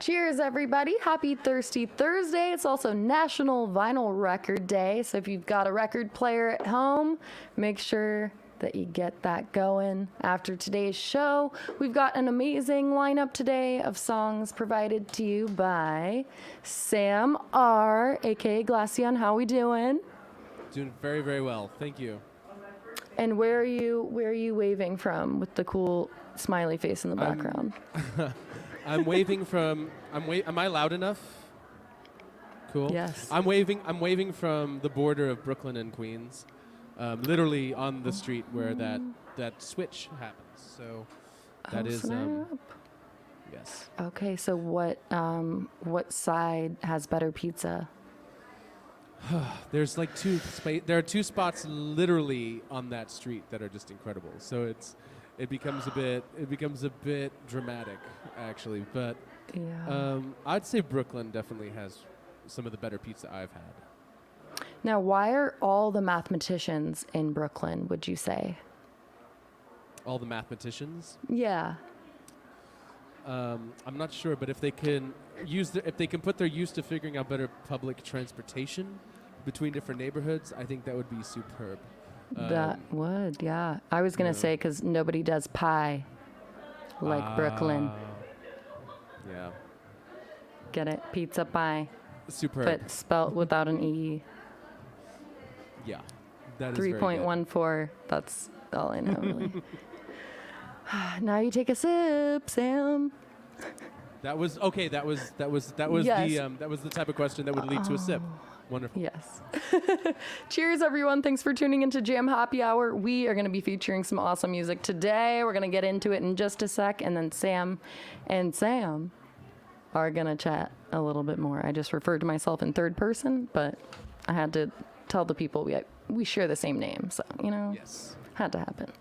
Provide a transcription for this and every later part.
Cheers, everybody. Happy Thirsty Thursday. It's also National Vinyl Record Day. So if you've got a record player at home, make sure that you get that going. After today's show, we've got an amazing lineup today of songs provided to you by Sam R., aka Glassio. How we doing? Doing very, very well. Thank you. And where are you waving from with the cool smiley face in the background? I'm waving from. Am I loud enough? Cool. Yes. I'm waving from the border of Brooklyn and Queens, literally on the street where that switch happens. So that is. Yes. Okay. So what side has better pizza? There's like there are two spots literally on that street that are just incredible. So it becomes a bit dramatic, actually. But Yeah. I'd say Brooklyn definitely has some of the better pizza I've had. Now, why are all the mathematicians in Brooklyn, would you say? All the mathematicians? Yeah. I'm not sure, but if they can put their use to figuring out better public transportation between different neighborhoods, I think that would be superb. That would, yeah. I was going to say because nobody does pie like Brooklyn. Yeah. Get it? Pizza pie. Superb. But spelt without an E. Yeah. That is very good. 3.14. That's all I know, really. Now you take a sip, Sam. That was okay. That was Yes. the type of question that would lead to a sip. Wonderful. Yes. Cheers, everyone. Thanks for tuning into Jam Happy Hour. We are going to be featuring some awesome music today. We're going to get into it in just a sec, and then Sam are going to chat a little bit more. I just referred to myself in third person, but I had to tell the people we share the same name, so, Yes. had to happen.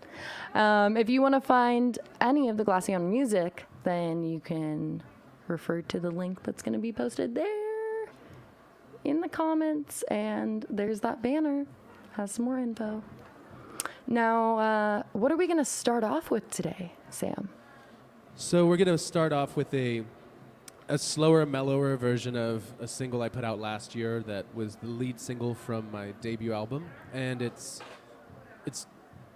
If you want to find any of the Glassio music, then you can refer to the link that's going to be posted there in the comments, and there's that banner. Has some more info. Now, what are we going to start off with today, Sam? So we're going to start off with a slower, mellower version of a single I put out last year that was the lead single from my debut album, and it's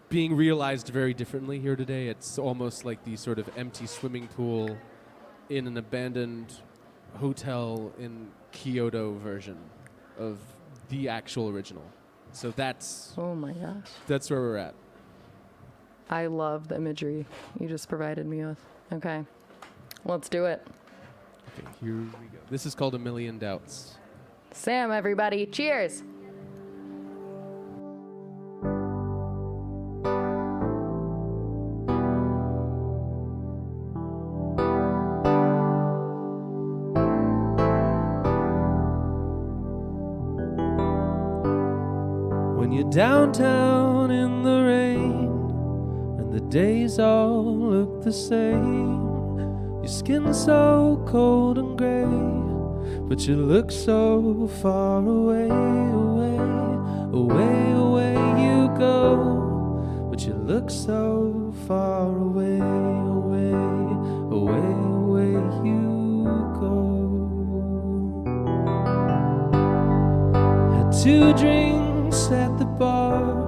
being realized very differently here today. It's almost like the sort of empty swimming pool in an abandoned hotel in Kyoto version of the actual original. So Oh my gosh. that's where we're at. I love the imagery you just provided me with. Okay, let's do it. Okay, here we go. This is called A Million Doubts. Sam, everybody, cheers. When you're downtown in the rain and the days all look the same, your skin's so cold and gray, but you look so far away, away you go, but you look so far away, away you go. Had 2 drinks at the bar,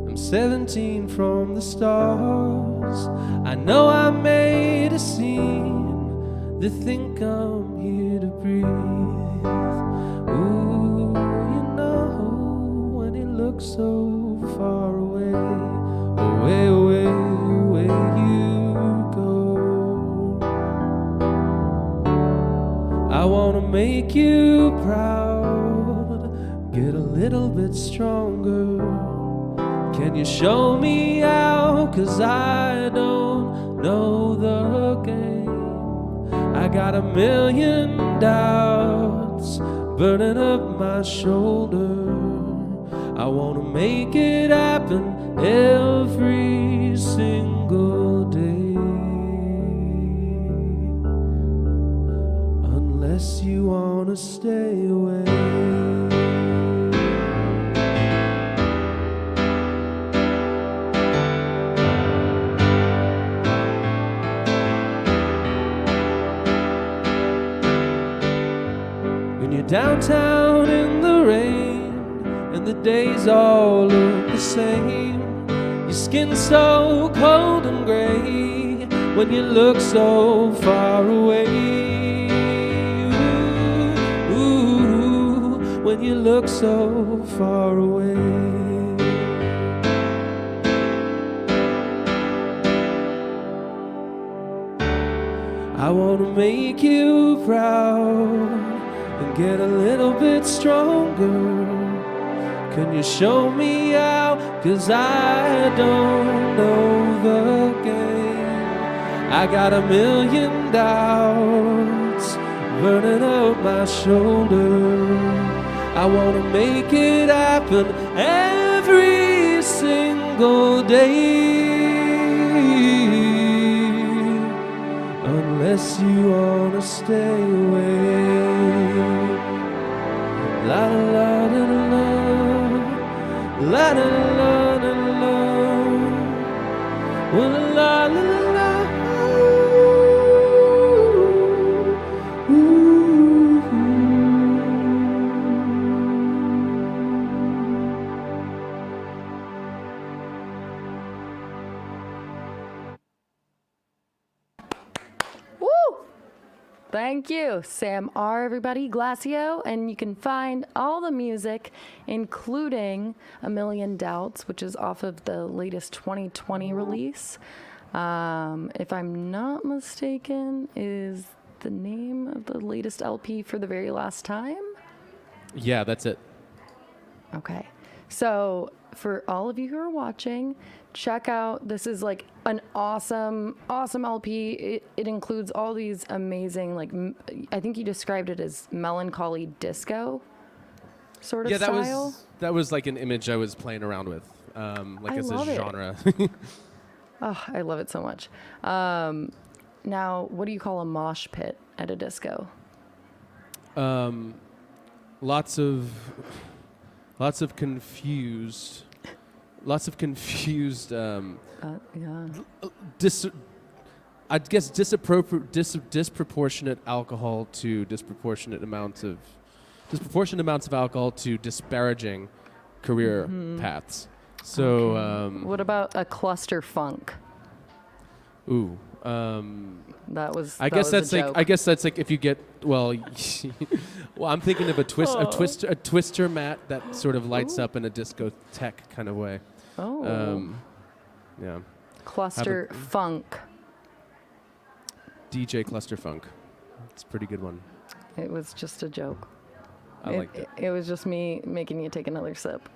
I'm 17 from the stars. I know I made a scene, they think I'm here to breathe. Ooh, you know, when it looks so far away, away you go. I wanna make you proud, get a little bit stronger. Can you show me how? 'Cause I don't know the game. I got a million doubts burning up my shoulder. I wanna make it happen every single day. Unless you wanna stay away. downtown in the rain, and the days all look the same. Your skin's so cold and gray when you look so far away. Ooh, when you look so far away. I want to make you proud and get a little bit stronger. Can you show me how? 'Cause I don't know the game. I got a million doubts burning out my shoulder. I want to make it happen every single day. Unless you wanna stay away. La la la la la, la la la la la, la la la la. Thank you, Sam R, everybody, Glassio, and you can find all the music, including A Million Doubts, which is off of the latest 2020 release. If I'm not mistaken, is the name of the latest LP For the Very Last Time? Yeah, that's it. Okay. So for all of you who are watching, check out, this is like an awesome LP. It includes all these amazing, like, I think you described it as melancholy disco sort of style. That was like an image I was playing around with, like as a genre. Oh, I love it so much. Now, what do you call a mosh pit at a disco? Lots of confused. Yeah. I guess disproportionate alcohol to disproportionate amounts of alcohol to disparaging career paths. So, What about a cluster funk? Ooh. That was. I guess that's like if you get well. Well, I'm thinking of a twister mat that sort of lights up in a discotheque kind of way. Oh. Yeah. Cluster funk. DJ Cluster Funk. It's a pretty good one. It was just a joke. I liked it. It was just me making you take another sip.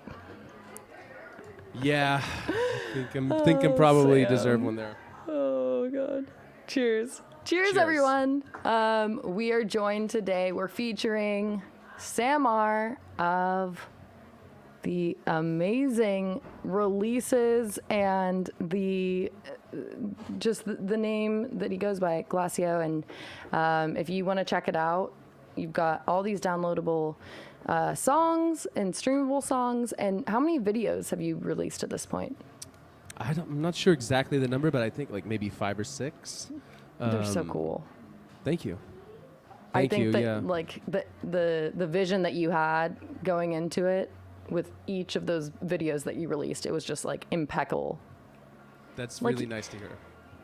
Yeah. I think I'm probably Sam. deserve one there. Oh God. Cheers, everyone. We are joined today. We're featuring Sam R of the amazing releases and the name that he goes by, Glassio. And if you want to check it out, you've got all these downloadable songs and streamable songs. And how many videos have you released at this point? I'm not sure exactly the number, but I think like maybe 5 or 6. They're so cool. Thank you. I think that like the vision that you had going into it with each of those videos that you released, it was just like impeccable. That's really nice to hear.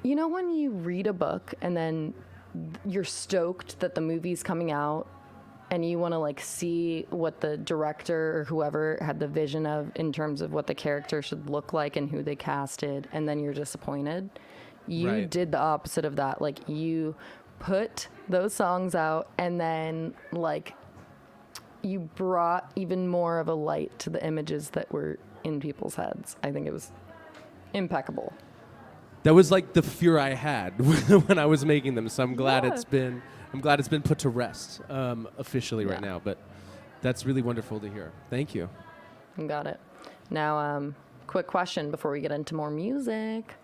You know when you read a book and then you're stoked that the movie's coming out and you want to like see what the director or whoever had the vision of in terms of what the character should look like and who they casted, and then you're disappointed. You did the opposite of that. Like you put those songs out and then like you brought even more of a light to the images that were in people's heads. I think it was impeccable. That was like the fear I had when I was making them. So I'm glad it's been put to rest officially right now. But that's really wonderful to hear. Thank you. Got it. Now, quick question before we get into more music.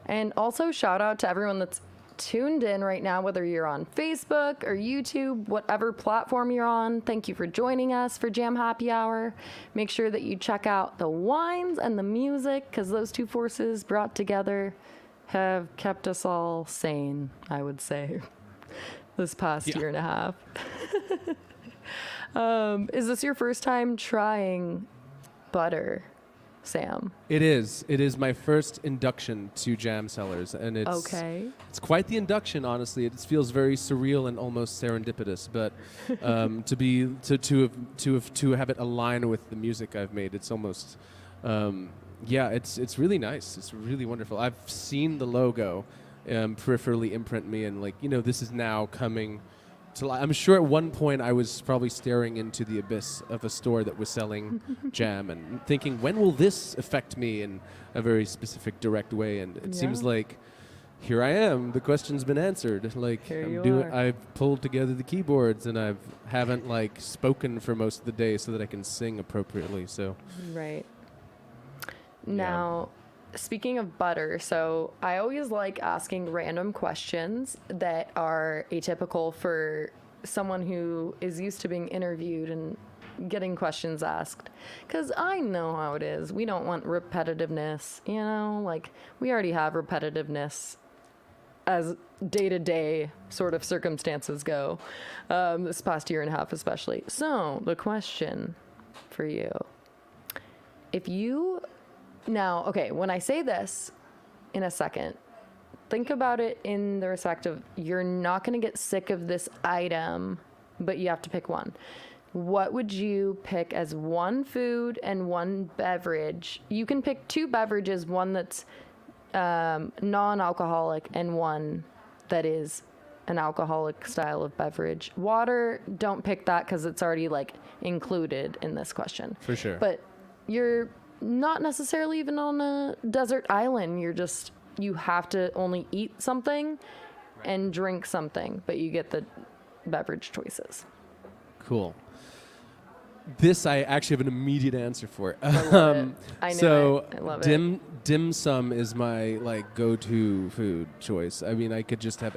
And also shout out to everyone that's tuned in right now, whether you're on Facebook or YouTube, whatever platform you're on. Thank you for joining us for Jam Happy Hour. Make sure that you check out the wines and the music, because those two forces brought together have kept us all sane, I would say, this past year and a half. Is this your first time trying butter, Sam? It is. It is my first induction to jam cellars, and it's quite the induction. Honestly, it feels very surreal and almost serendipitous. But to have it align with the music I've made, it's almost it's really nice. It's really wonderful. I've seen the logo peripherally imprint me, and this is now coming. I'm sure at one point I was probably staring into the abyss of a store that was selling jam and thinking, when will this affect me in a very specific, direct way? And it seems like here I am. The question's been answered. I've pulled together the keyboards and I haven't spoken for most of the day so that I can sing appropriately. So right now. Speaking of butter, so I always like asking random questions that are atypical for someone who is used to being interviewed and getting questions asked. Because I know how it is. We don't want repetitiveness, we already have repetitiveness as day-to-day sort of circumstances go, this past year and a half especially. So the question for you, now, okay, when I say this in a second, think about it in the respect of you're not going to get sick of this item, but you have to pick one. What would you pick as one food and one beverage? You can pick two beverages, one that's non-alcoholic and one that is an alcoholic style of beverage. Water, don't pick that because it's already included in this question. For sure. But you're not necessarily even on a desert island. You have to only eat something and drink something, but you get the beverage choices. Cool. This I actually have an immediate answer for. I love it. I know I love it. Dim sum is my go-to food choice. I mean, I could just have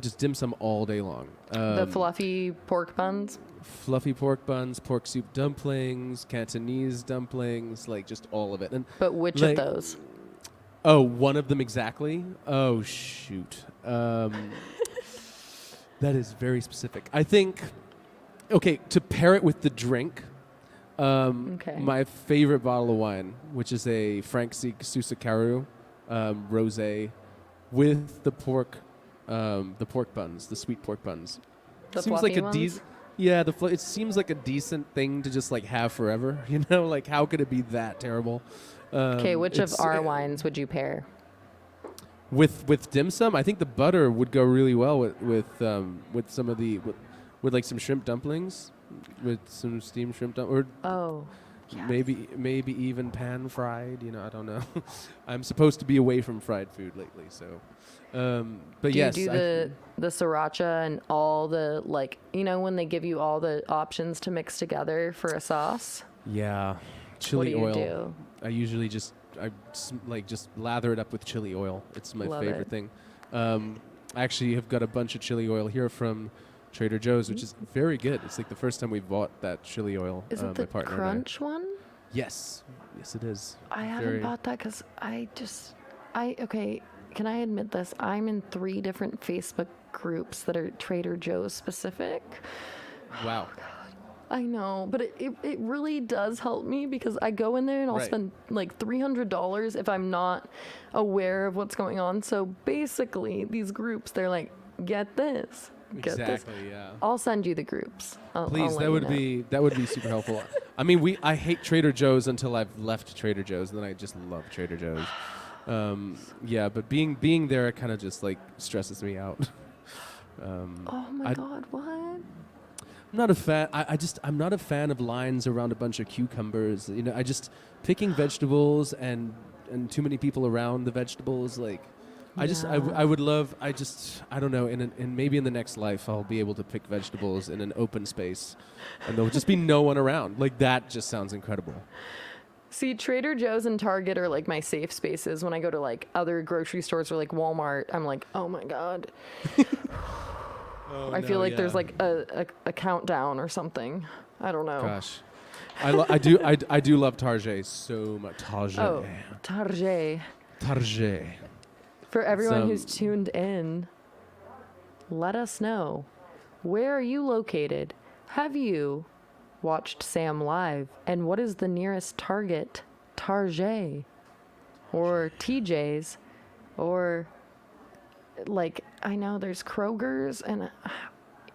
just dim sum all day long. The fluffy pork buns. Fluffy pork buns, pork soup dumplings, Cantonese dumplings, just all of it. But which of those? Oh, one of them exactly? Oh, shoot. That is very specific. I think, to pair it with the drink, my favorite bottle of wine, which is a Frank Susakaru rosé with the pork buns, the sweet pork buns. The seems fluffy like a ones? it seems like a decent thing to just have forever. How could it be that terrible? Okay, which of our wines would you pair? With dim sum? I think the butter would go really well with some of the with some shrimp dumplings, with some steamed shrimp or maybe even pan fried. I don't know. I'm supposed to be away from fried food lately, so. But do yes, you do the sriracha and all the when they give you all the options to mix together for a sauce? Yeah, chili oil. What do you do? I usually just lather it up with chili oil. It's my favorite thing. I actually have got a bunch of chili oil here from Trader Joe's, which is very good. It's the first time we bought that chili oil. Is it the crunch one? Yes, it is. I haven't bought that because can I admit this? I'm in 3 different Facebook groups that are Trader Joe's specific. Wow. Oh, God. I know, but it really does help me because I go in there and I'll spend $300 if I'm not aware of what's going on. So basically, these groups, they're get this. Get this. Yeah. I'll send you the groups. Please, that would be super helpful. I mean, I hate Trader Joe's until I've left Trader Joe's, and then I just love Trader Joe's. But being there, it kind of just stresses me out. Oh my God, what? I'm not a fan. I'm not a fan of lines around a bunch of cucumbers. I just picking vegetables and too many people around the vegetables. I would love. I don't know. In maybe in the next life, I'll be able to pick vegetables in an open space, and there'll just be no one around. That just sounds incredible. See, Trader Joe's and Target are my safe spaces. When I go to other grocery stores or Walmart, I'm oh my God. I feel there's a countdown or something. I don't know. Gosh, I do love Target so much. Target. Oh, Target. Target. For everyone who's tuned in, let us know, where are you located? Have you watched Sam live? And what is the nearest Target, Target, or TJ's, or like, I know there's Kroger's, and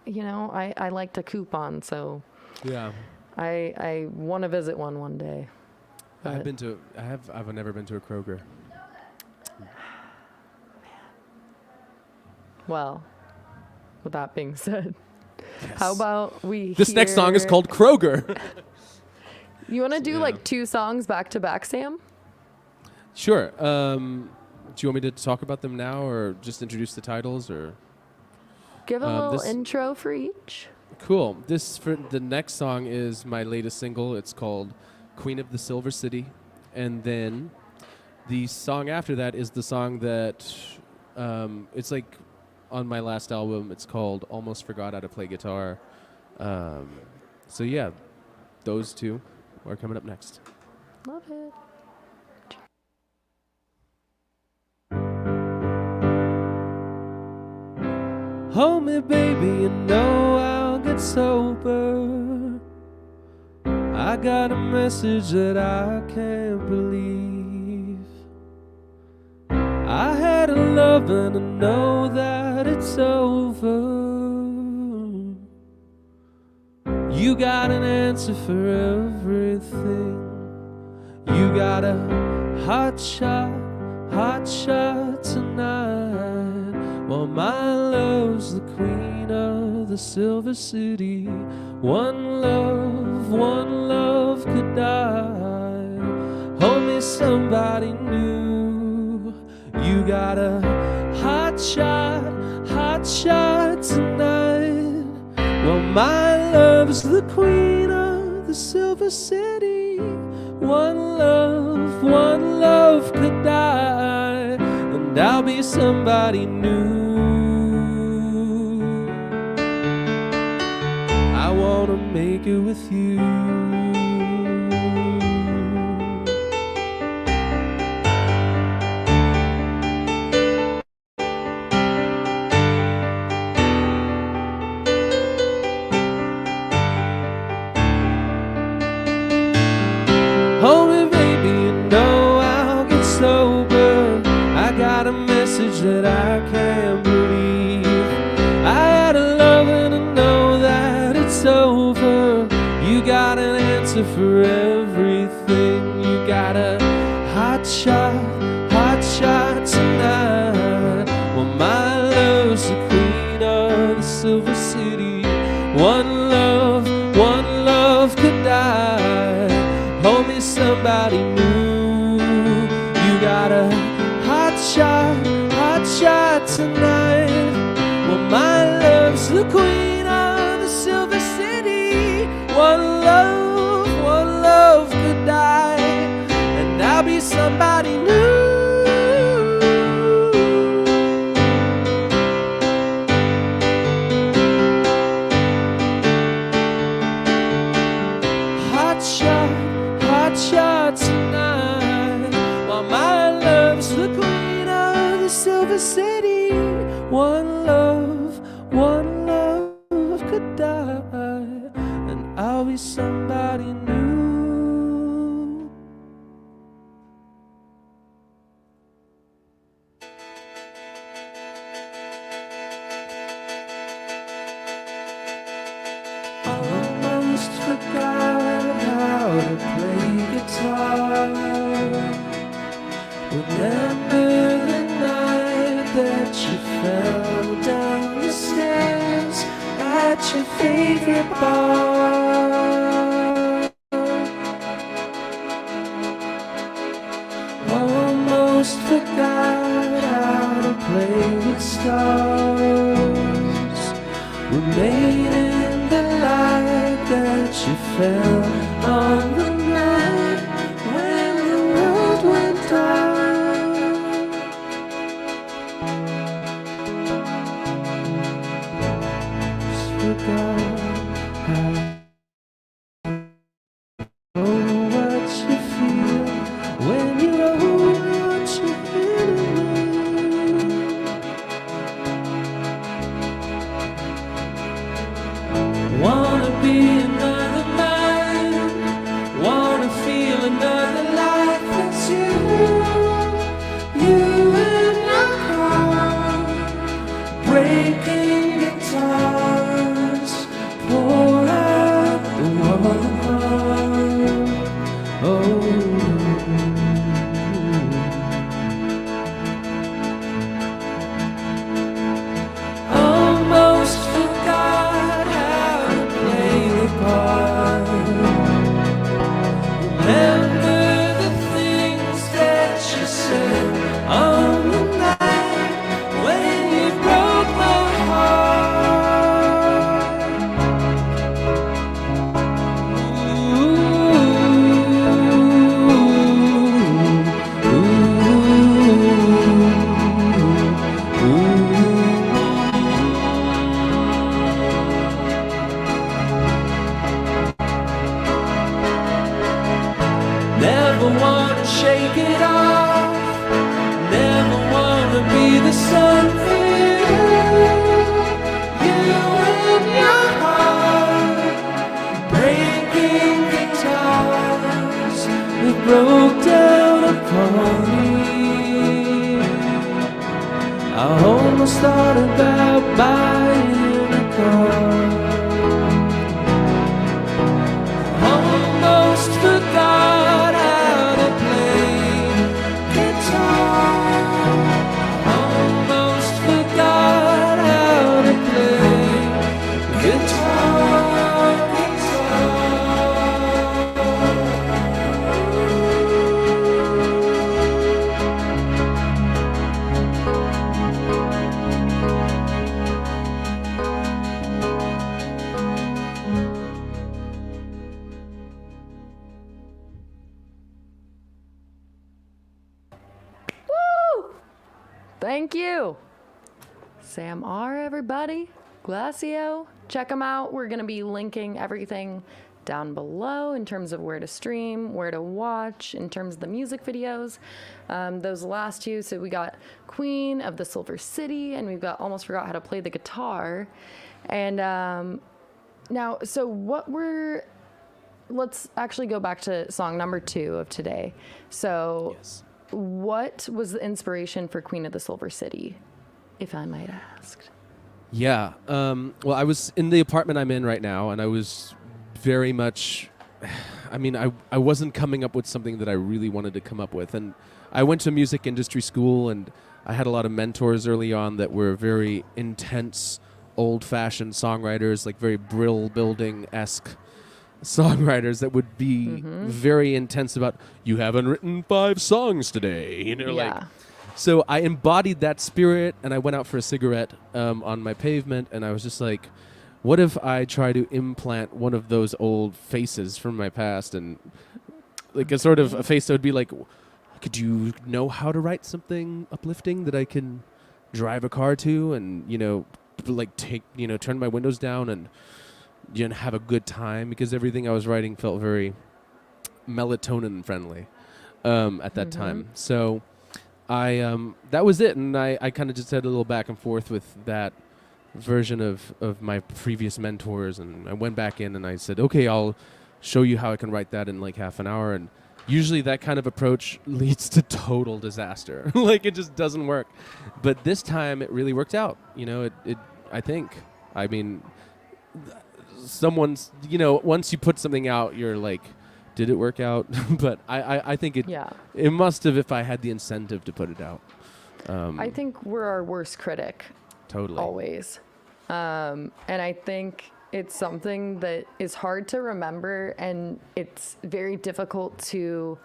I like to coupon, so Yeah. I want to visit one day. I've never been to a Kroger. Well, with that being said, Yes. how about This next song is called Kroger. You want to do Yeah. like 2 songs back to back, Sam? Sure. Do you want me to talk about them now, or just introduce the titles, or? Give a little this- intro for each. Cool. The next song is my latest single. It's called Queen of the Silver City. And then the song after that is the song that it's like on my last album. It's called Almost Forgot How to Play Guitar. So yeah, those 2 are coming up next. Love it. Hold me, baby, you know I'll get sober. I got a message that I can't believe. I had a love and I know that it's over. You got an answer for everything. You got a hot shot tonight. Well, my love's the queen of the Silver City. One love could die. Hold me, somebody new. You got a hot shot tonight. Well, my love's the queen of the Silver City. One love could die, and I'll be somebody new. I wanna make it with you. Hold me, baby, you know I'll get sober. I got a message that I can't believe. I had a love and I know that it's over. You got an answer for everything. You got a hot shot tonight. Well, my love's the queen of the Silver City. One love could die. Hold me, somebody new. You got a hot shot tonight. Well, my love's the queen of the Silver City. One love could die, and I'll be somebody new. Hot shot tonight. While my love's the queen of the Silver City. One love could die, and I'll be somebody new. Almost forgot how to play guitar. Remember the night that you fell down the stairs at your favorite bar. Almost forgot how to play with stars. Remain in the light that you fell on the night when the world went dark. Just forgot how. Oh, what you feel when you wrote what you wanna be almost thought about buying a car. Almost forgot how to play guitar. Almost forgot how to play guitar. Woo! Thank you. Sam R, everybody. Glassio. Check them out. We're going to be linking everything down below in terms of where to stream, where to watch, in terms of the music videos. Those last two, so we got Queen of the Silver City, and we've got Almost Forgot How to Play the Guitar. And now, so let's actually go back to song number 2 of today. So Yes. what was the inspiration for Queen of the Silver City, if I might ask? Yeah. Well, I was in the apartment I'm in right now, and I was very much, I mean, I wasn't coming up with something that I really wanted to come up with. And I went to music industry school, and I had a lot of mentors early on that were very intense, old-fashioned songwriters, like very Brill Building-esque songwriters that would be very intense about, you haven't written 5 songs today, you know, like. So I embodied that spirit, and I went out for a cigarette on my pavement, and I was just like, what if I try to implant one of those old faces from my past, and like a sort of a face that would be like, could you know how to write something uplifting that I can drive a car to, and, you know, like turn my windows down and, you know, have a good time, because everything I was writing felt very melatonin friendly at that time. So I that was it, and I kind of just had a little back and forth with that version of my previous mentors, and I went back in and I said, okay, I'll show you how I can write that in like half an hour. And usually that kind of approach leads to total disaster. Like, it just doesn't work. But this time it really worked out. You know, it I think. I mean, someone's, you know, once you put something out, you're like, did it work out? But I think it must have, if I had the incentive to put it out. I think we're our worst critic. Totally. Always. And I think it's something that is hard to remember, and it's very difficult to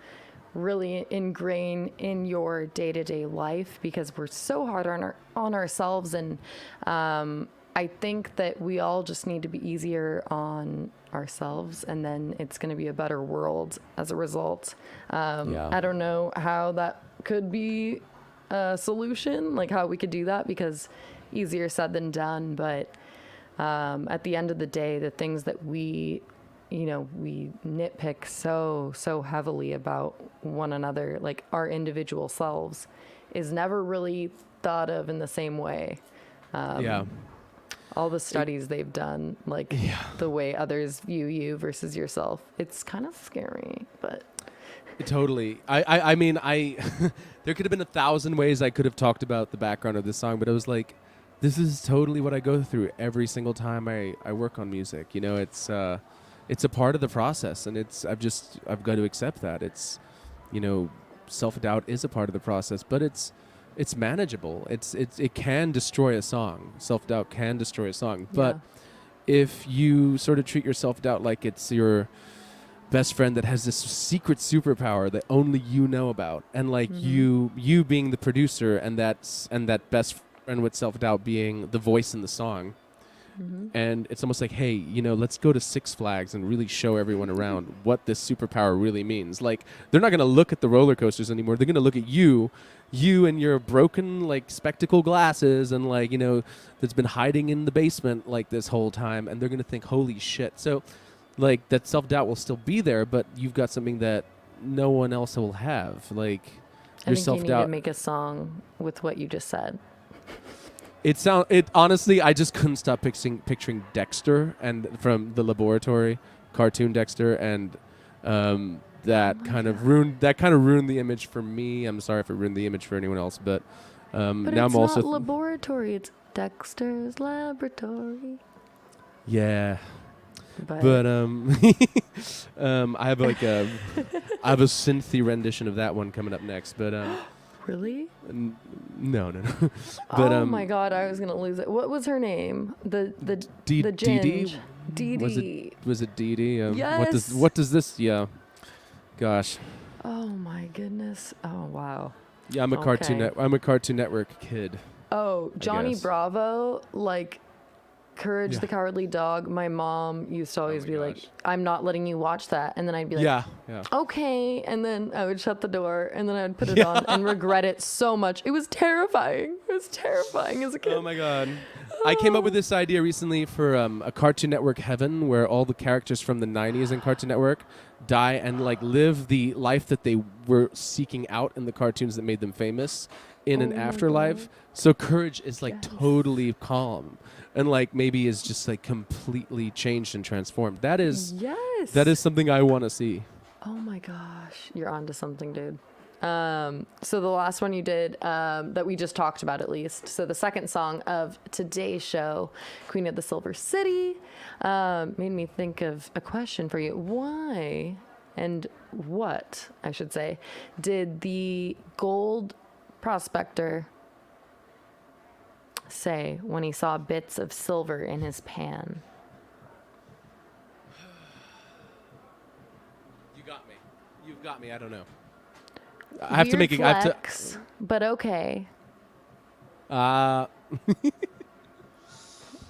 really ingrain in your day-to-day life, because we're so hard on ourselves. And I think that we all just need to be easier on ourselves, and then it's going to be a better world as a result. I don't know how that could be a solution, like how we could do that, because easier said than done. But at the end of the day, the things that we nitpick so heavily about one another, like our individual selves, is never really thought of in the same way. All the studies they've done, like the way others view you versus yourself, it's kind of scary. But totally. I mean, there could have been 1,000 ways I could have talked about the background of this song, but I was like, this is totally what I go through every single time I work on music. You know, it's a part of the process, and I've got to accept that. It's, you know, self-doubt is a part of the process, but it's manageable. It can destroy a song. Self-doubt can destroy a song. But if you sort of treat your self-doubt like it's your best friend that has this secret superpower that only you know about, and like you being the producer, and that best friend with self-doubt being the voice in the song, and it's almost like, hey, you know, let's go to Six Flags and really show everyone around what this superpower really means. Like, they're not going to look at the roller coasters anymore. They're going to look at you and your broken, like, spectacle glasses, and, like, you know, that's been hiding in the basement, like, this whole time, and they're going to think, holy shit. So, like, that self-doubt will still be there, but you've got something that no one else will have. Like, your self-doubt. I think you need to make a song with what you just said. It honestly, I just couldn't stop picturing Dexter, and from the Laboratory cartoon Dexter, and that kind of ruined the image for me. I'm sorry if it ruined the image for anyone else, but But now it's I'm also not laboratory. It's Dexter's Laboratory. yeah. But I have like a I have a synthy rendition of that one coming up next. But really? no. But oh my God, I was gonna lose it. What was her name? The Dee the Dee? Ginge. Dee Dee. Was it Dee Dee? Yes. What does this? Yeah. Gosh. Oh my goodness. Oh wow. Yeah, I'm a Cartoon Network kid. Oh, Johnny guess. Bravo, like Courage Yeah. the Cowardly Dog. My mom used to always my be gosh. like, "I'm not letting you watch that," and then I'd be like, Yeah. okay, and then I would shut the door, and then I would put it on and regret it so much. It was terrifying. It was terrifying as a kid. Oh my God. I came up with this idea recently for a Cartoon Network heaven where all the characters from the 90s in Cartoon Network die and like live the life that they were seeking out in the cartoons that made them famous in an Oh my afterlife. God. So Courage is like Yes. totally calm and like maybe is just like completely changed and transformed. That is something I want to see. Oh my gosh, you're onto something, dude. So the last one you did, that we just talked about at least. So the second song of today's show, Queen of the Silver City, made me think of a question for you. Why and what, I should say, did the gold prospector say when he saw bits of silver in his pan? You've got me. I don't know. I have to Weird make it. I have to. flex, but okay.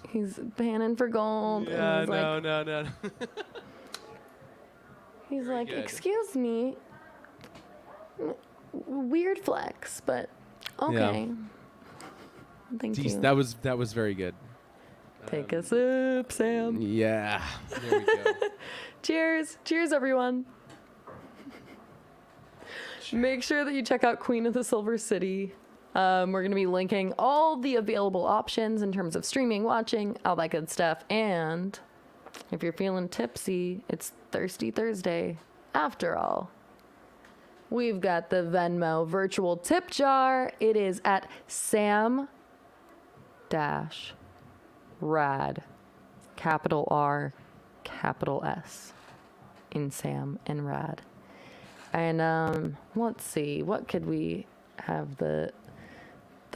He's panning for gold. Yeah, and no. he's like, good. excuse me. Weird flex, but okay. Thank Jeez, you. that was very good. Take a sip, Sam. Yeah. There we go. Cheers. Cheers, everyone. Make sure that you check out Queen of the Silver City. We're going to be linking all the available options in terms of streaming, watching, all that good stuff. And if you're feeling tipsy, it's Thirsty Thursday. After all, we've got the Venmo virtual tip jar. It is at Sam-Rad, capital R, capital S, in Sam and Rad. And let's see, what could we have the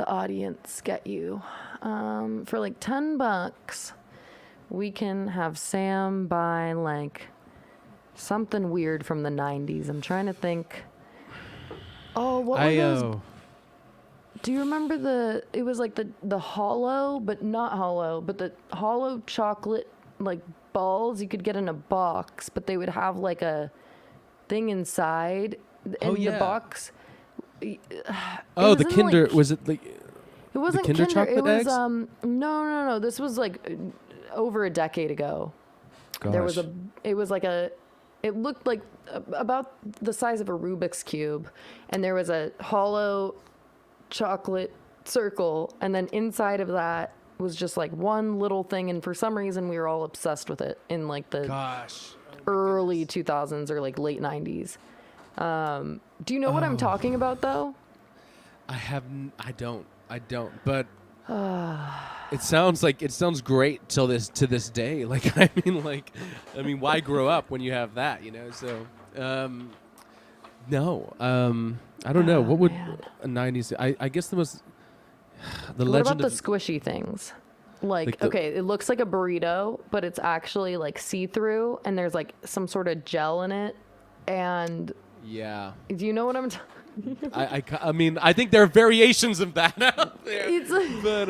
audience get you? For like $10, we can have Sam buy like something weird from the 90s. I'm trying to think. Oh, what were those? Do you remember it was like the hollow, but not hollow, but the hollow chocolate like balls you could get in a box, but they would have like a thing inside in the box. Oh, the Kinder, like, was it like it wasn't the Kinder chocolate it was eggs? no, this was like over a decade ago. Gosh. It looked like about the size of a Rubik's cube, and there was a hollow chocolate circle, and then inside of that was just like one little thing, and for some reason we were all obsessed with it in like the early 2000s or like late 90s. Do you know what I'm talking about though? I don't. But it sounds great to this day. Like I mean, why grow up when you have that? You know. So no. I don't know. What would a 90s? I guess the most the What legend about of the squishy things? Like the- okay, it looks like a burrito, but it's actually like see-through, and there's like some sort of gel in it. And yeah. do you know what I'm? I mean, I think there are variations of that out there. It's But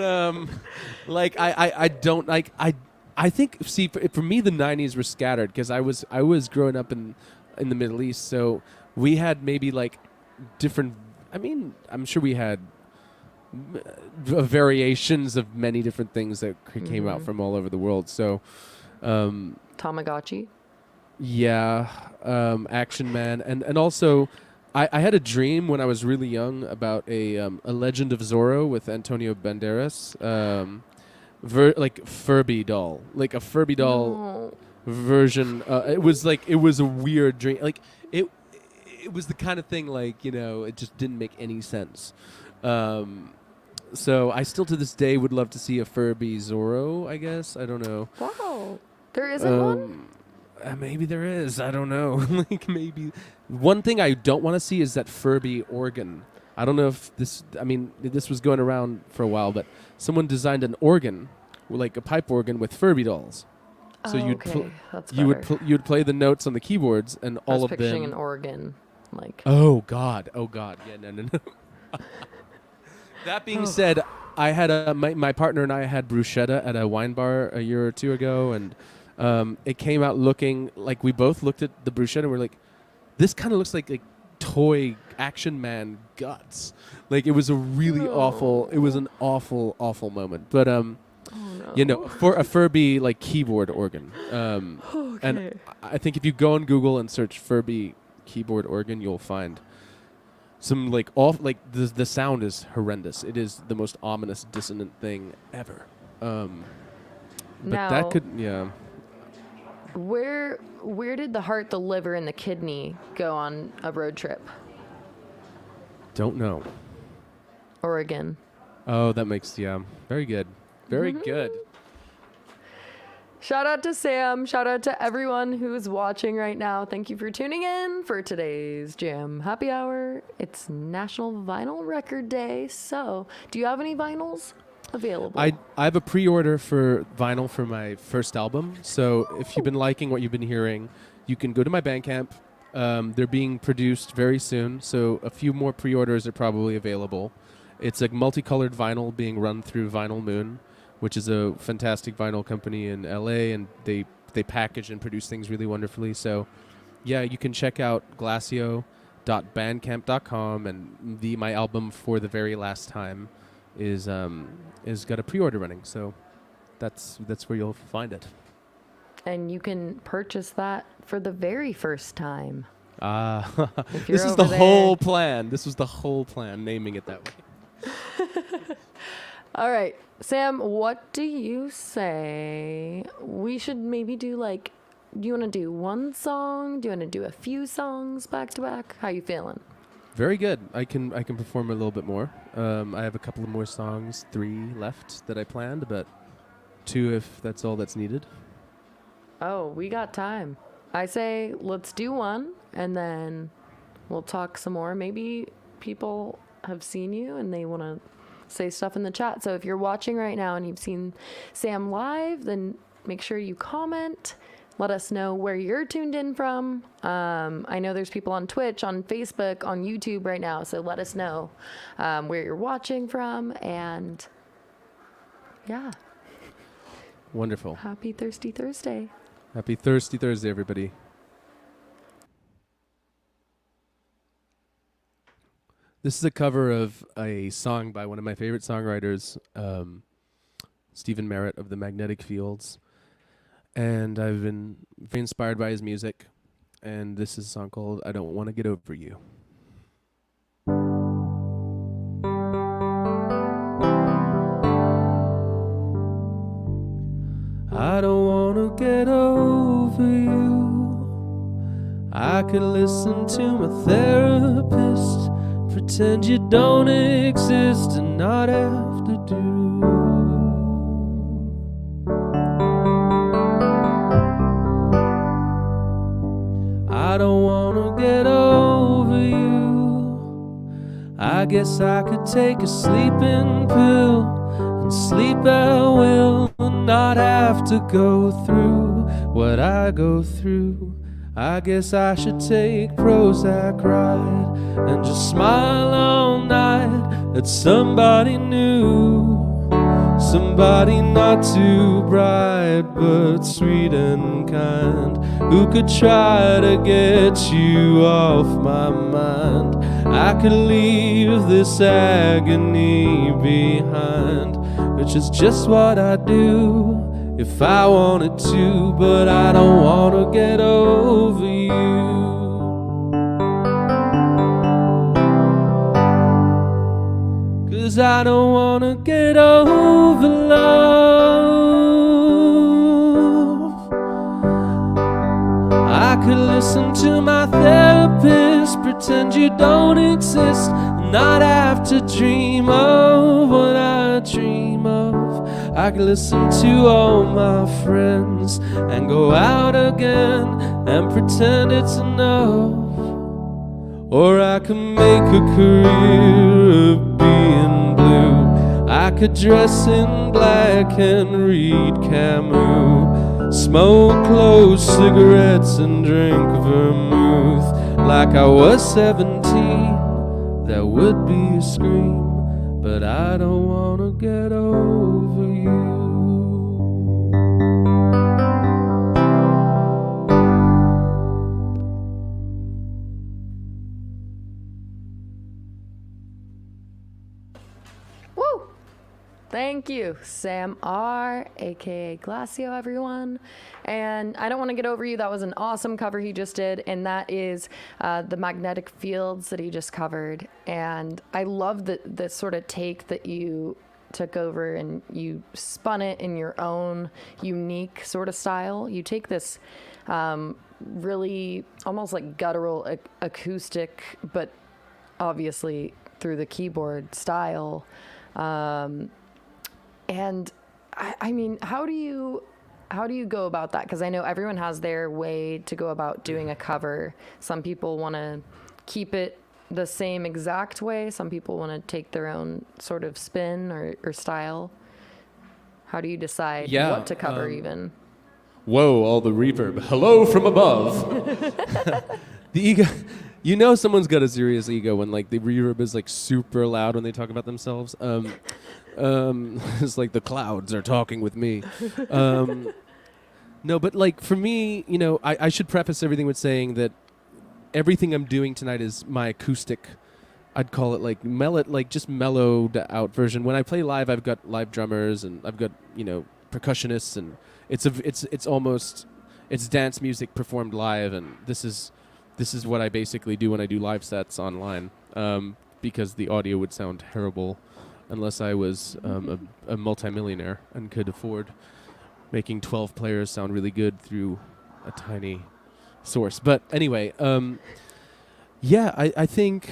like I don't like I think see for me the 90s were scattered because I was growing up in the Middle East, so we had maybe like different. I mean, I'm sure we had variations of many different things that came out from all over the world. So Tamagotchi. yeah, Action Man, and also. I had a dream when I was really young about a Legend of Zorro with Antonio Banderas, like Furby doll, like a Furby doll version. It was a weird dream. Like it was the kind of thing like it just didn't make any sense. So I still to this day would love to see a Furby Zorro, I guess. I don't know. Wow. There isn't one? Maybe there is. I don't know. Like maybe. One thing I don't want to see is that Furby organ. I don't know if this, I mean, this was going around for a while, but someone designed an organ, like a pipe organ with Furby dolls. So Oh, you'd okay. That's you better. you'd play the notes on the keyboards and I all was of picturing them. an organ. Like, Oh God. Yeah, no. That being said, I had my partner and I had bruschetta at a wine bar a year or two ago, and it came out looking like we both looked at the bruschetta and we're like, this kind of looks like toy Action Man guts. Like it was a really awful. It was an awful moment. But you know, for a Furby like keyboard organ. And I think if you go on Google and search Furby keyboard organ, you'll find some the sound is horrendous. It is the most ominous, dissonant thing ever. But now, that could, Where did the heart, the liver, and the kidney go on a road trip? Don't know. Oregon. Oh, that makes very good, very good. Shout out to Sam. Shout out to everyone who's watching right now. Thank you for tuning in for today's Jam Happy Hour. It's National Vinyl Record Day. So, do you have any vinyls available? I have a pre-order for vinyl for my first album. So if you've been liking what you've been hearing, you can go to my Bandcamp. They're being produced very soon, so a few more pre-orders are probably available. It's a multicolored vinyl being run through Vinyl Moon, which is a fantastic vinyl company in LA, and they package and produce things really wonderfully. So, yeah, you can check out glassio.bandcamp.com, and my album For the Very Last Time is got a pre-order running. So that's where you'll find it. And you can purchase that for the very first time. This is the whole plan. This was the whole plan, naming it that way. All right, Sam, what do you say? We should maybe do do you want to do one song? Do you want to do a few songs back to back? How you feeling? Very good. I can perform a little bit more. I have a couple of more songs, 3 left that I planned, but 2 if that's all that's needed. Oh, we got time. I say let's do one, and then we'll talk some more. Maybe people have seen you and they want to say stuff in the chat. So if you're watching right now and you've seen Sam live, then make sure you comment. Let us know where you're tuned in from. I know there's people on Twitch, on Facebook, on YouTube right now. So let us know where you're watching from. And yeah. Wonderful. Happy Thirsty Thursday. Happy Thirsty Thursday, everybody. This is a cover of a song by one of my favorite songwriters, Stephen Merritt of the Magnetic Fields. And I've been very inspired by his music. And this is a song called I Don't Want to Get Over You. I don't want to get over you. I could listen to my therapist, pretend you don't exist and not have to do. I don't want to get over you. I guess I could take a sleeping pill and sleep at will and not have to go through what I go through. I guess I should take Prozac right and just smile all night at somebody new. Somebody not too bright but sweet and kind, who could try to get you off my mind. I could leave this agony behind, which is just what I do if I wanted to, but I don't want to get over you. 'Cause I don't want to get over love. I could listen to my therapist, pretend you don't exist, and not have to dream of what I dream of. I can listen to all my friends and go out again and pretend it's enough. Or I could make a career of being blue. I could dress in black and read Camus, smoke close cigarettes and drink vermouth like I was 17. That would be a scream, but I don't wanna get over you. Woo! Thank you, Sam R, aka Glassio, everyone. And I don't want to get over you. That was an awesome cover he just did, and that is the Magnetic Fields that he just covered. And I love the sort of take that you took over and you spun it in your own unique sort of style. You take this really almost like guttural acoustic, but obviously through the keyboard style. And I mean, how do you go about that? Because I know everyone has their way to go about doing a cover. Some people want to keep it the same exact way. Some people want to take their own sort of spin or style. How do you decide what to cover even? Whoa, all the reverb. Hello from above. The ego. You know someone's got a serious ego when like the reverb is like super loud when they talk about themselves. It's like the clouds are talking with me. No, but like for me, you know, I should preface everything with saying that everything I'm doing tonight is my acoustic. I'd call it like just mellowed out version. When I play live, I've got live drummers and I've got, you know, percussionists, and it's almost dance music performed live, and this is what I basically do when I do live sets online, because the audio would sound terrible unless I was a multimillionaire and could afford making 12 players sound really good through a tiny source. But anyway, I think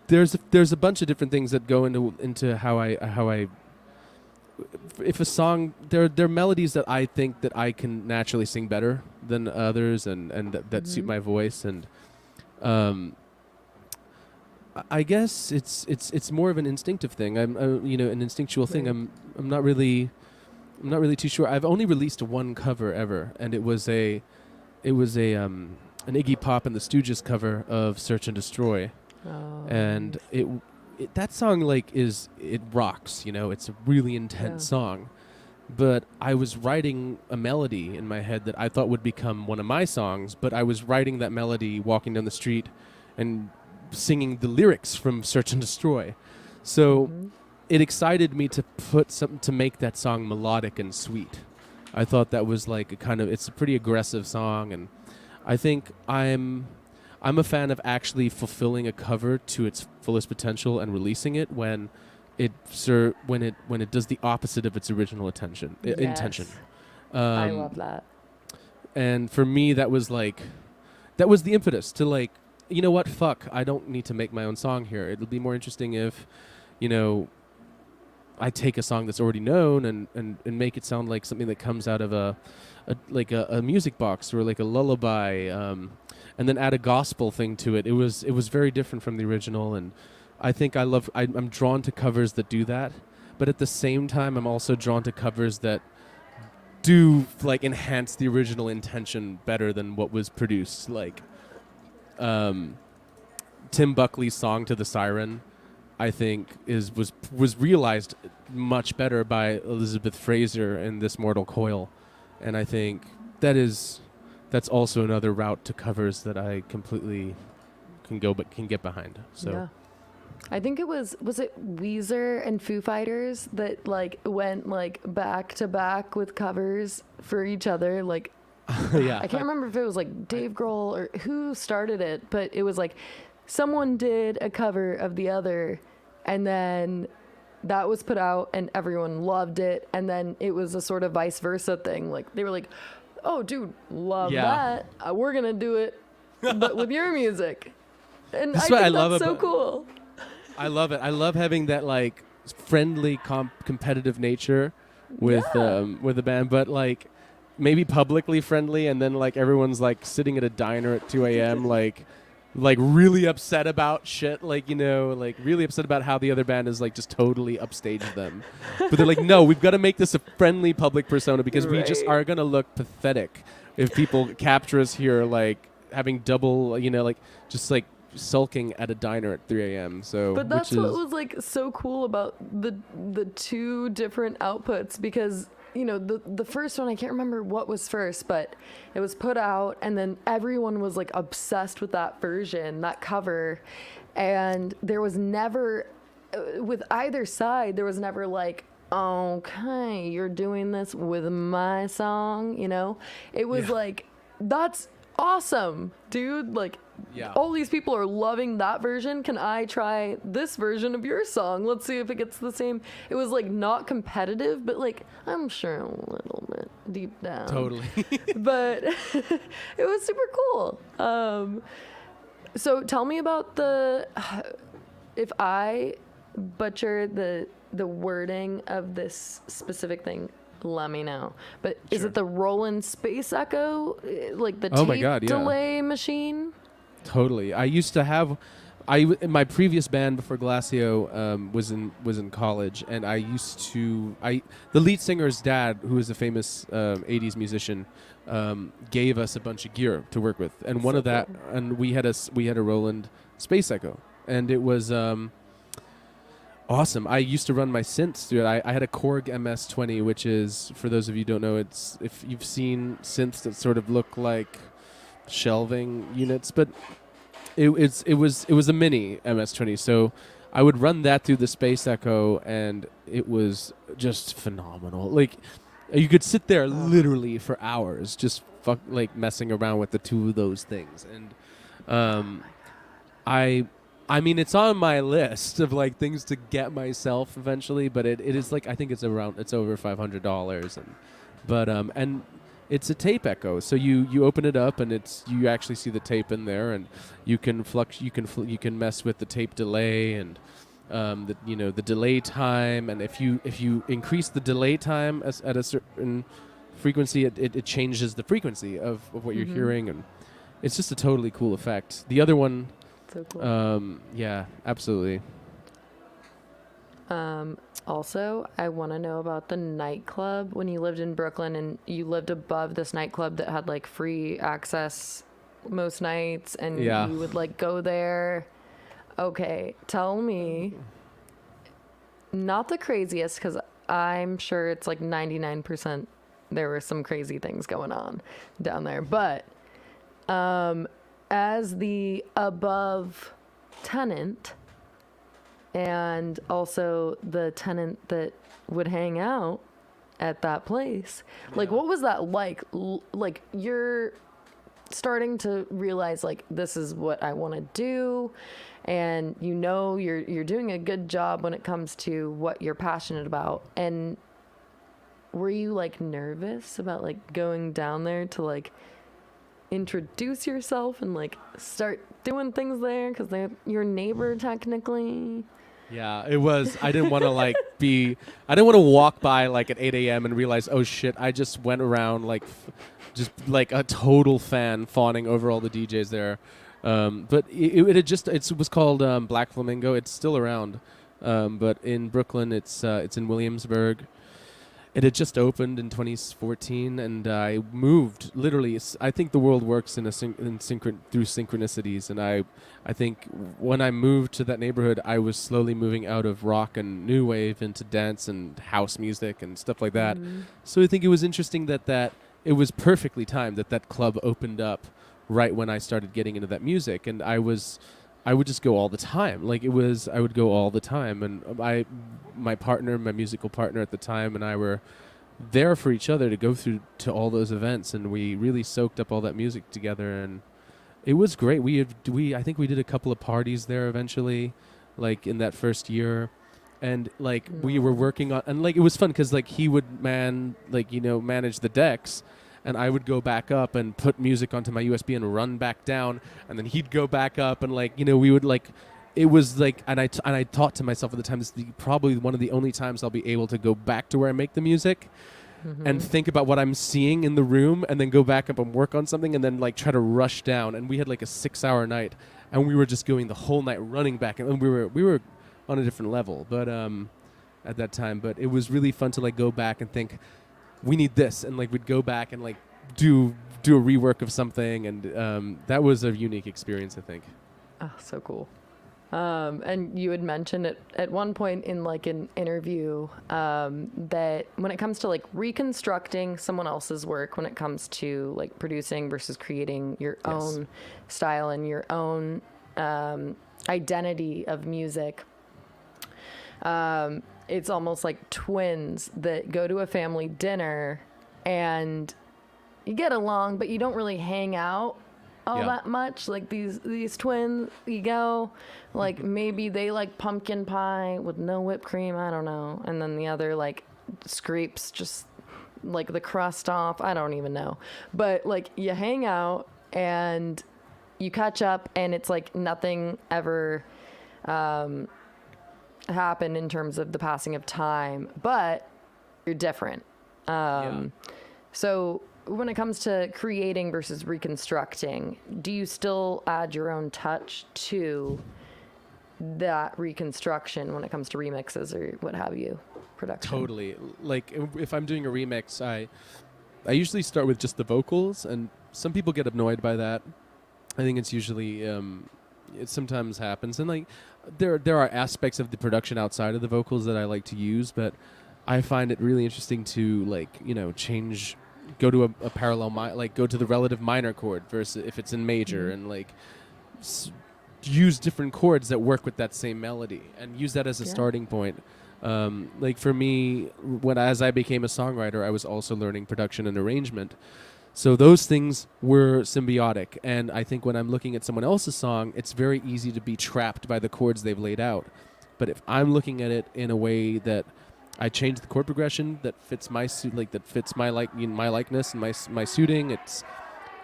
there's a bunch of different things that go into how I if a song, there are melodies that I think that I can naturally sing better than others, and that suit my voice, and I guess it's more of an instinctive thing. I'm you know, an instinctual thing. I'm not really too sure. I've only released one cover ever, and it was an Iggy Pop and the Stooges cover of Search and Destroy. Oh, And that song it rocks, you know. It's a really intense song, but I was writing a melody in my head that I thought would become one of my songs, but I was writing that melody walking down the street and singing the lyrics from Search and Destroy. So it excited me to put something to make that song melodic and sweet. I thought that was like it's a pretty aggressive song, and I think I'm a fan of actually fulfilling a cover to its fullest potential and releasing it when it does the opposite of its original intention. I love that. And for me, that was the impetus to like, you know what, fuck, I don't need to make my own song here. It'll be more interesting if, you know, I take a song that's already known and make it sound like something that comes out of a music box or like a lullaby, and then add a gospel thing to it. It was very different from the original, and I think I'm drawn to covers that do that, but at the same time I'm also drawn to covers that do like enhance the original intention better than what was produced. Like Tim Buckley's song To the Siren, I think was realized much better by Elizabeth Fraser in This Mortal Coil, and I think that's also another route to covers that I completely can get behind. So yeah. I think it was it Weezer and Foo Fighters that like went like back to back with covers for each other, like yeah. I can't remember if it was like Dave Grohl or who started it, but it was like someone did a cover of the other, and then that was put out and everyone loved it, and then it was a sort of vice versa thing. Like they were like, oh dude, love that, we're gonna do it but with your music. And I think that's so cool. I love it. I love having that like friendly competitive nature with the band, but like maybe publicly friendly, and then like everyone's like sitting at a diner at 2 a.m. like really upset about shit, like, you know, like really upset about how the other band is like just totally upstaged them. But they're like, no, we've got to make this a friendly public persona because we just are gonna look pathetic if people capture us here like having double, you know, like just like sulking at a diner at 3 a.m. So, But that's what was like so cool about the two different outputs, because you know the first one, I can't remember what was first, but it was put out and then everyone was like obsessed with that version, that cover, and there was never with either side, there was never like, okay, you're doing this with my song, you know. It was like, that's awesome, dude. Like, all these people are loving that version. Can I try this version of your song? Let's see if it gets the same. It was like not competitive, but like I'm sure a little bit deep down. Totally. But it was super cool. So tell me about if I butcher the wording of this specific thing, let me know. But is it the Roland Space Echo, like the tape delay machine? Totally. I used to have, in my previous band before Glassio was in college, and I used to, the lead singer's dad, who is a famous 80s musician, gave us a bunch of gear to work with, and one of that, and we had a Roland Space Echo, and it was awesome. I used to run my synths through it. I had a Korg MS-20, which is, for those of you who don't know, it's if you've seen synths that sort of look like shelving units, but it was a mini MS-20. So I would run that through the Space Echo, and it was just phenomenal. Like, you could sit there literally for hours just like messing around with the two of those things. And I mean, it's on my list of like things to get myself eventually, but it is like, I think it's over $500, and it's a tape echo. So you open it up and you actually see the tape in there, and you can mess with the tape delay and the delay time, and if you increase the delay time at a certain frequency, it changes the frequency of what you're hearing, and it's just a totally cool effect. The other one, so cool. Yeah, absolutely. Also, I want to know about the nightclub when you lived in Brooklyn, and you lived above this nightclub that had like free access most nights, and you would like go there. Okay, tell me, not the craziest, because I'm sure it's like 99% there were some crazy things going on down there, but as the above tenant, and also the tenant that would hang out at that place, like what was that like? Like, you're starting to realize like, this is what I want to do, and you know you're doing a good job when it comes to what you're passionate about. And were you like nervous about like going down there to like introduce yourself and like start doing things there because they're your neighbor technically? Yeah, it was. I didn't want to I didn't want to walk by like at 8 a.m. and realize, oh shit, I just went around like just like a total fan fawning over all the DJs there. But it was called Black Flamingo. It's still around, but in Brooklyn, it's in Williamsburg. It had just opened in 2014, and I moved. Literally, I think the world works through synchronicities, and I think when I moved to that neighborhood, I was slowly moving out of rock and new wave into dance and house music and stuff like that. So I think it was interesting that it was perfectly timed that club opened up right when I started getting into that music, and I would just go all the time. I would go all the time, and my musical partner at the time, and I were there for each other to go through to all those events, and we really soaked up all that music together, and it was great. I think we did a couple of parties there eventually, like in that first year, and like we were working on, and like it was fun because like he would manage the decks, and I would go back up and put music onto my USB and run back down, and then he'd go back up, and we would it was like, and I thought to myself at the time, this is probably one of the only times I'll be able to go back to where I make the music and think about what I'm seeing in the room, and then go back up and work on something, and then like try to rush down. And we had like a 6-hour night, and we were just going the whole night running back, and we were on a different level, but at that time. But it was really fun to like go back and think, we need this, and like we'd go back and like do a rework of something, and that was a unique experience, I think. Oh, so cool. And you had mentioned it at one point in like an interview that when it comes to like reconstructing someone else's work, when it comes to like producing versus creating your own style and your own identity of music, it's almost like twins that go to a family dinner and you get along, but you don't really hang out all that much. Like these twins, you go, like maybe they like pumpkin pie with no whipped cream, I don't know, and then the other like scrapes just like the crust off, I don't even know, but like you hang out and you catch up, and it's like nothing ever happened in terms of the passing of time, but you're different. So when it comes to creating versus reconstructing, do you still add your own touch to that reconstruction when it comes to remixes or what have you, production? Totally. Like if I'm doing a remix, I usually start with just the vocals, and some people get annoyed by that. I think it's usually it sometimes happens, and like there are aspects of the production outside of the vocals that I like to use, but I find it really interesting to like, you know, go to a parallel, like go to the relative minor chord versus if it's in major, and like use different chords that work with that same melody and use that as a starting point. Like for me, as I became a songwriter, I was also learning production and arrangement. So those things were symbiotic. And I think when I'm looking at someone else's song, it's very easy to be trapped by the chords they've laid out. But if I'm looking at it in a way that I change the chord progression that fits my my likeness and my suiting,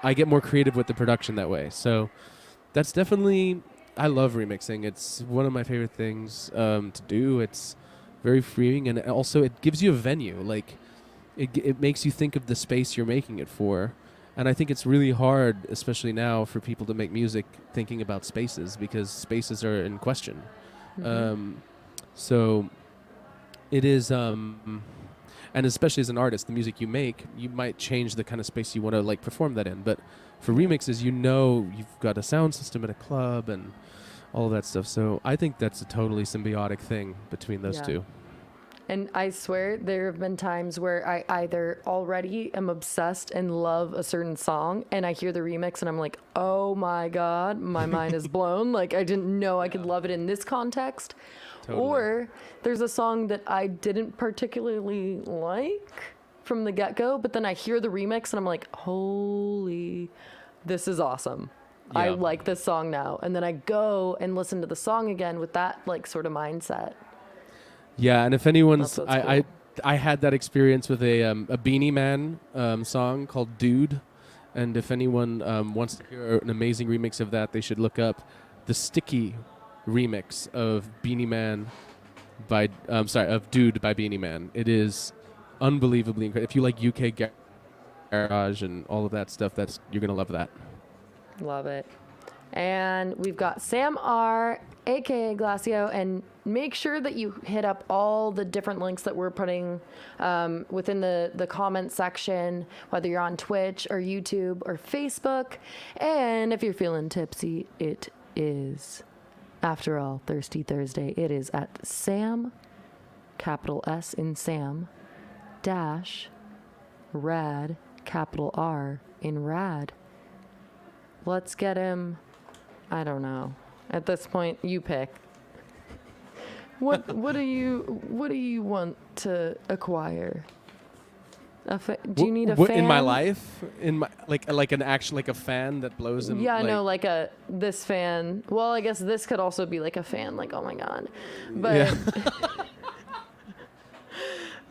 I get more creative with the production that way. So that's definitely, I love remixing. It's one of my favorite things to do. It's very freeing, and also it gives you a venue. Like it makes you think of the space you're making it for. And I think it's really hard, especially now, for people to make music thinking about spaces, because spaces are in question. So it is, and especially as an artist, the music you make, you might change the kind of space you want to like perform that in. But for remixes, you know, you've got a sound system at a club and all of that stuff. So I think that's a totally symbiotic thing between those two. And I swear there have been times where I either already am obsessed and love a certain song, and I hear the remix and I'm like, oh my God, my mind is blown. Like I didn't know I could love it in this context. Totally. Or there's a song that I didn't particularly like from the get-go, but then I hear the remix and I'm like, holy, this is awesome. Yeah. I like this song now. And then I go and listen to the song again with that like sort of mindset. Yeah, and if anyone's, cool. I had that experience with a Beanie Man song called Dude, and if anyone wants to hear an amazing remix of that, they should look up the Sticky remix of Beanie Man of Dude by Beanie Man. It is unbelievably incredible. If you like UK garage and all of that stuff, you're gonna love that. Love it. And we've got Sam R, aka Glassio, and make sure that you hit up all the different links that we're putting within the comment section, whether you're on Twitch or YouTube or Facebook. And if you're feeling tipsy, it is, after all, Thirsty Thursday. It is at Sam, capital S in Sam, dash, rad, capital R in rad. Let's get him. I don't know. At this point, you pick. What do you want to acquire? Do you need a fan in my life? In my like an actual like a fan that blows him? Yeah, no, like this fan. Well, I guess this could also be like a fan. Like, oh my God, but.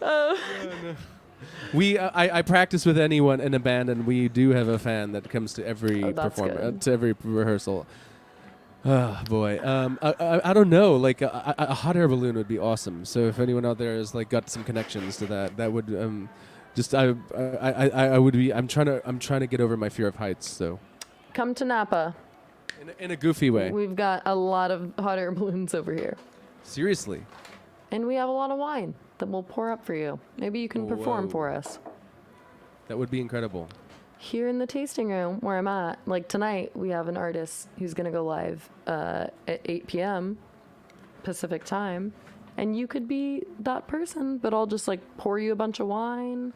Yeah. I practice with anyone in a band, and we do have a fan that comes to every performance, to every rehearsal. Oh boy, I don't know. Like a hot air balloon would be awesome. So if anyone out there has like got some connections to that, that would just I would be. I'm trying to get over my fear of heights. So Come to Napa. in a goofy way. We've got a lot of hot air balloons over here. Seriously. And we have a lot of wine that we'll pour up for you. Maybe you can perform Whoa. for us. That would be incredible. Here in the tasting room where I'm at, like tonight, we have an artist who's going to go live at 8 p.m. Pacific time. And you could be that person, but I'll just like pour you a bunch of wine.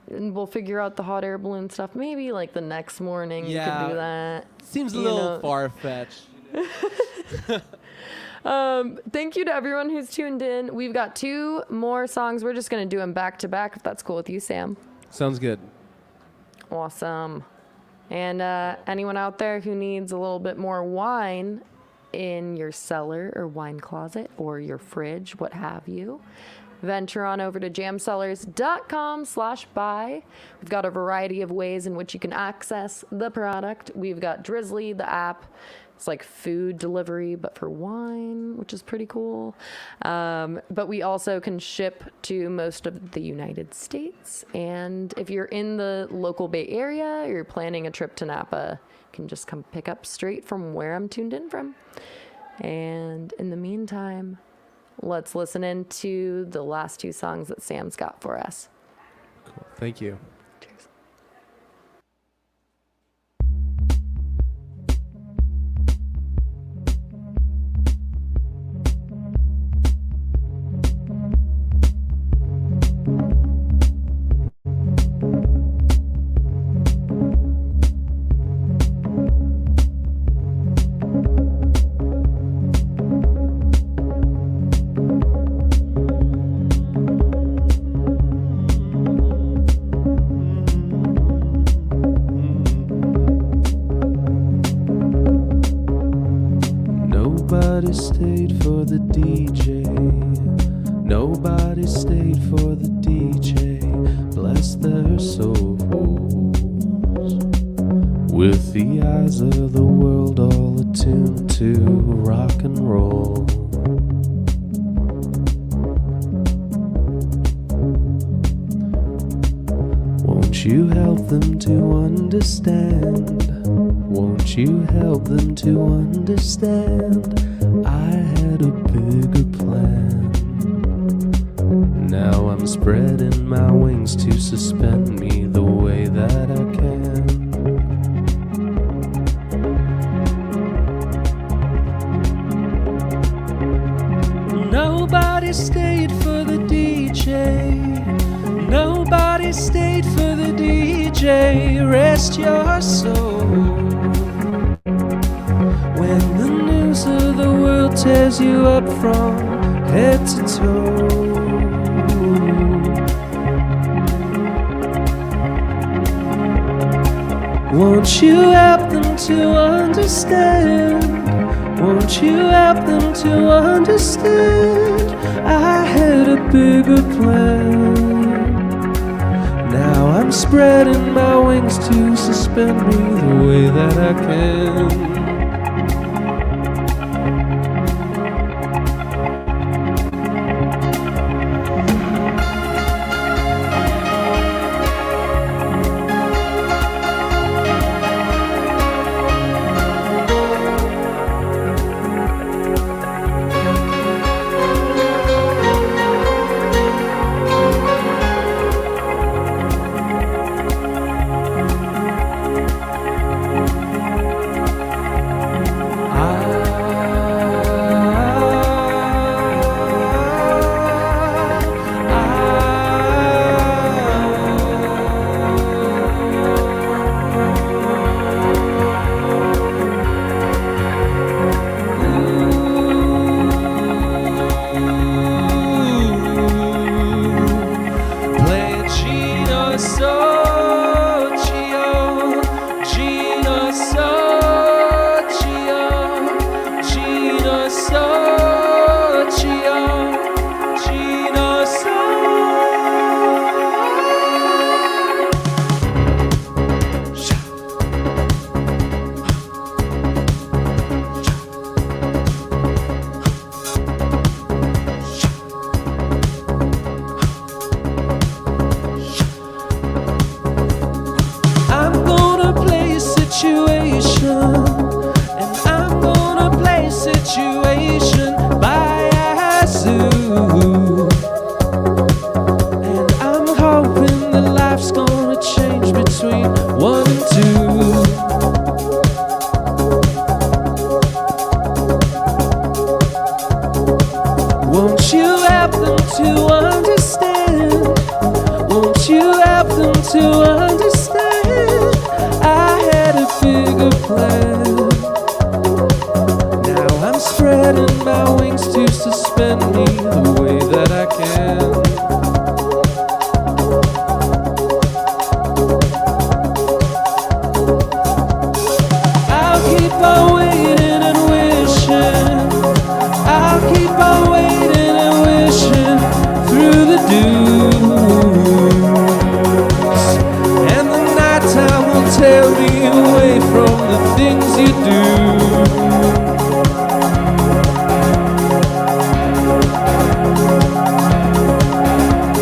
And we'll figure out the hot air balloon stuff. Maybe like the next morning you could do that. Seems a You little know. far-fetched. Thank you to everyone who's tuned in. We've got 2 more songs. We're just going to do them back to back if that's cool with you, Sam. Sounds good. Awesome. And anyone out there who needs a little bit more wine in your cellar or wine closet or your fridge, what have you, venture on over to jamcellars.com/buy. We've got a variety of ways in which you can access the product. We've got Drizzly, the app. It's like food delivery, but for wine, which is pretty cool. But we also can ship to most of the United States. And if you're in the local Bay Area, or you're planning a trip to Napa, you can just come pick up straight from where I'm tuned in from. And in the meantime, let's listen into the last 2 songs that Sam's got for us. Cool. Thank you. Cheers. Nobody stayed for the DJ. Nobody stayed for the DJ. Bless their souls. With the eyes of the world all attuned to rock and roll. Won't you help them to understand? Won't you help them to understand? I had a bigger plan. Now I'm spreading my wings to suspend me the way that I can. Nobody stayed for the DJ. Nobody stayed for the DJ. Rest your soul. When the news of the world tears you up from head to toe. Won't you help them to understand? Won't you help them to understand? I had a bigger plan. Now I'm spreading my wings to suspend me the way that I can. to understand? Won't you help them to understand? I had a bigger plan. Now I'm spreading my wings to suspend me the way that I can. I'll keep on waiting and wishing. I'll keep on waiting and wishing through the dunes. And the nighttime will tear me away from the things you do.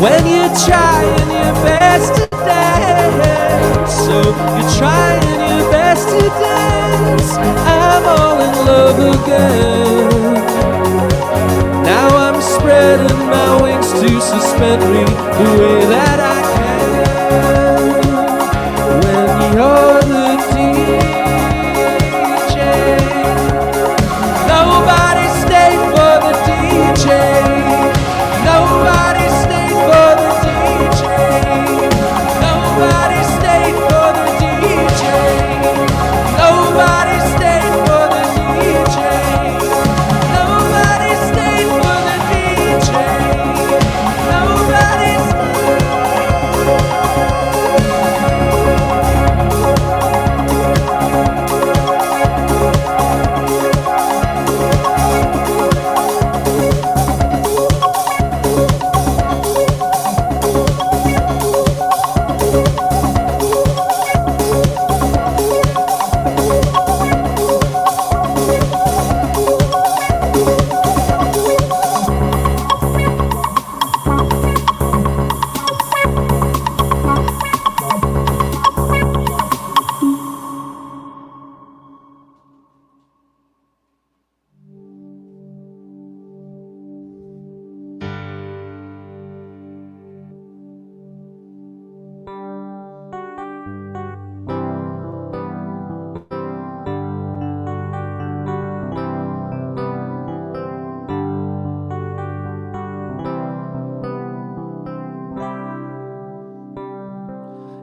When you're trying your best to dance, so you're trying your best to dance, I'm all in love again. Now I'm spreading my wings to suspend me the way that I can. When you're the DJ, nobody stay for the DJ. Nobody stay for the DJ. Nobody stay for the DJ. Nobody stay for the DJ. Nobody stay for the DJ. Nobody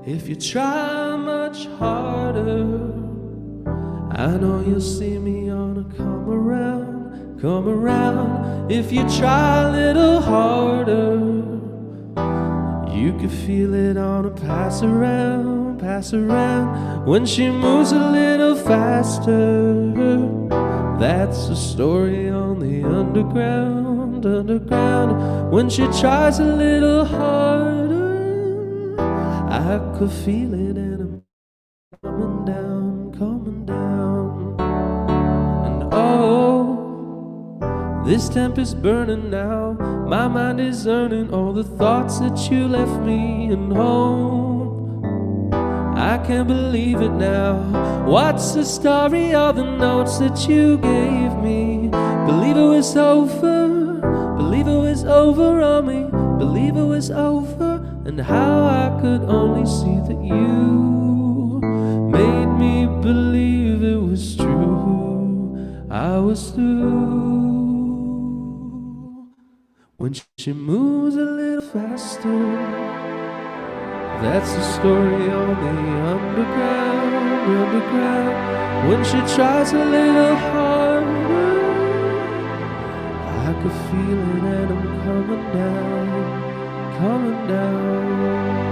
If you try much harder, I know you'll see me on a come around, come around. If you try a little harder, you can feel it on a pass around, pass around. When she moves a little faster, that's a story on the underground, underground. When she tries a little harder, I could feel it and I'm coming down, coming down. And oh, this temp is burning now. My mind is earning all the thoughts that you left me in home. I can't believe it now. What's the story of the notes that you gave me? Believe it was over, believe it was over on me, believe it was over. And how I could only see that you made me believe it was true. I was through. When she moves a little faster, that's the story on the underground, underground. When she tries a little harder, I could feel it and I'm coming down, coming down.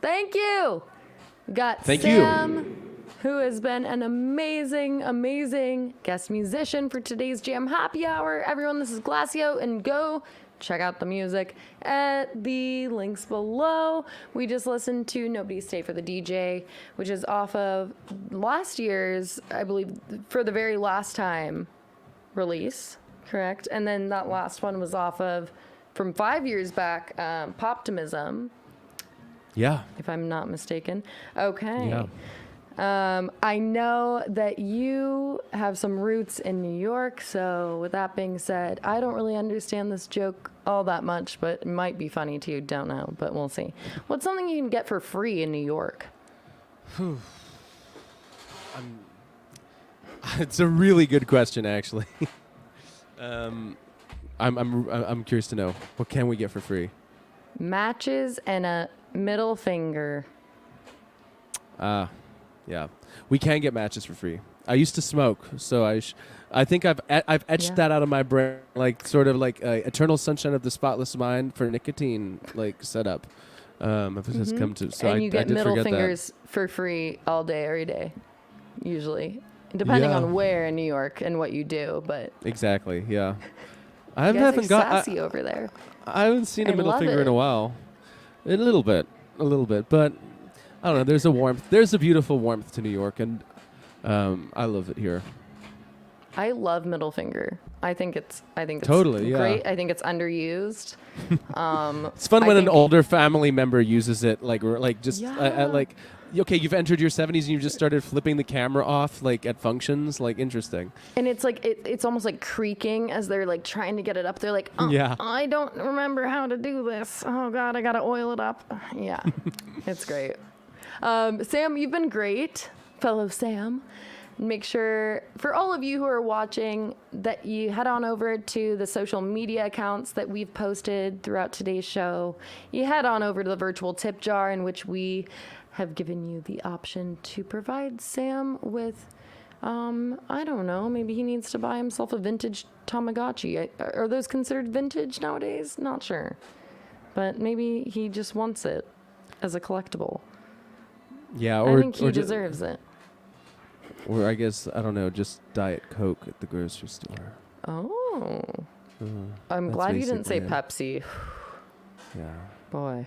Thank you. We got Thank Sam, who has been an amazing, amazing guest musician for today's Jam Happy Hour. Everyone, this is Glassio, and go check out the music at the links below. We just listened to Nobody Stay for the DJ, which is off of last year's, I believe, for the very last time release, correct? And then that last one was off of, from 5 years back, Poptimism. Yeah. If I'm not mistaken. Okay. Yeah. I know that you have some roots in New York, so with that being said, I don't really understand this joke all that much, but it might be funny to you. Don't know, but we'll see. What's something you can get for free in New York? It's a really good question, actually. I'm curious to know, what can we get for free? Matches and a middle finger. Yeah, we can get matches for free. I used to smoke, so I think I've etched that out of my brain, like sort of like Eternal Sunshine of the Spotless Mind for nicotine, like setup. I've just come to, so And I you get did middle forget fingers for free all day, every day, usually, depending on where in New York and what you do. But exactly, yeah. I you guys haven't are got. sassy over there. I haven't seen a I middle love finger in it. a while. A little bit, but I don't know. There's a warmth. There's a beautiful warmth to New York, and I love it here. I love middle finger. I think it's Totally, yeah. great. I think it's underused. It's fun I when an think- older family member uses it, like just Yeah. like. Okay, you've entered your 70s and you just started flipping the camera off, like at functions, like interesting. And it's like it's almost like creaking as they're like trying to get it up. They're like, oh, Yeah. I don't remember how to do this. Oh God, I gotta oil it up. Yeah, it's great. Sam, you've been great, fellow Sam. Make sure, for all of you who are watching, that you head on over to the social media accounts that we've posted throughout today's show. You head on over to the virtual tip jar, in which we have given you the option to provide Sam with, I don't know, maybe he needs to buy himself a vintage Tamagotchi. Are those considered vintage nowadays? Not sure. But maybe he just wants it as a collectible. Yeah, I think he deserves it. Or I guess, I don't know, just Diet Coke at the grocery store. Oh. I'm that's glad you didn't say basically Pepsi. Yeah. Boy.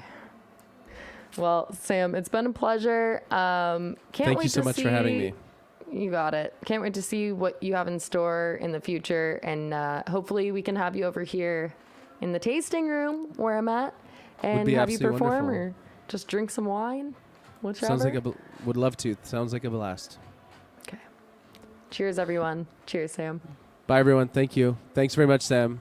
Well, Sam, it's been a pleasure. Can't Thank wait you so to much see, for having me. You got it. Can't wait to see what you have in store in the future. And hopefully we can have you over here in the tasting room where I'm at and be have you absolutely perform wonderful. or just drink some wine. Whichever. Sounds like would love to. Sounds like a blast. Okay. Cheers, everyone. Cheers, Sam. Bye, everyone. Thank you. Thanks very much, Sam.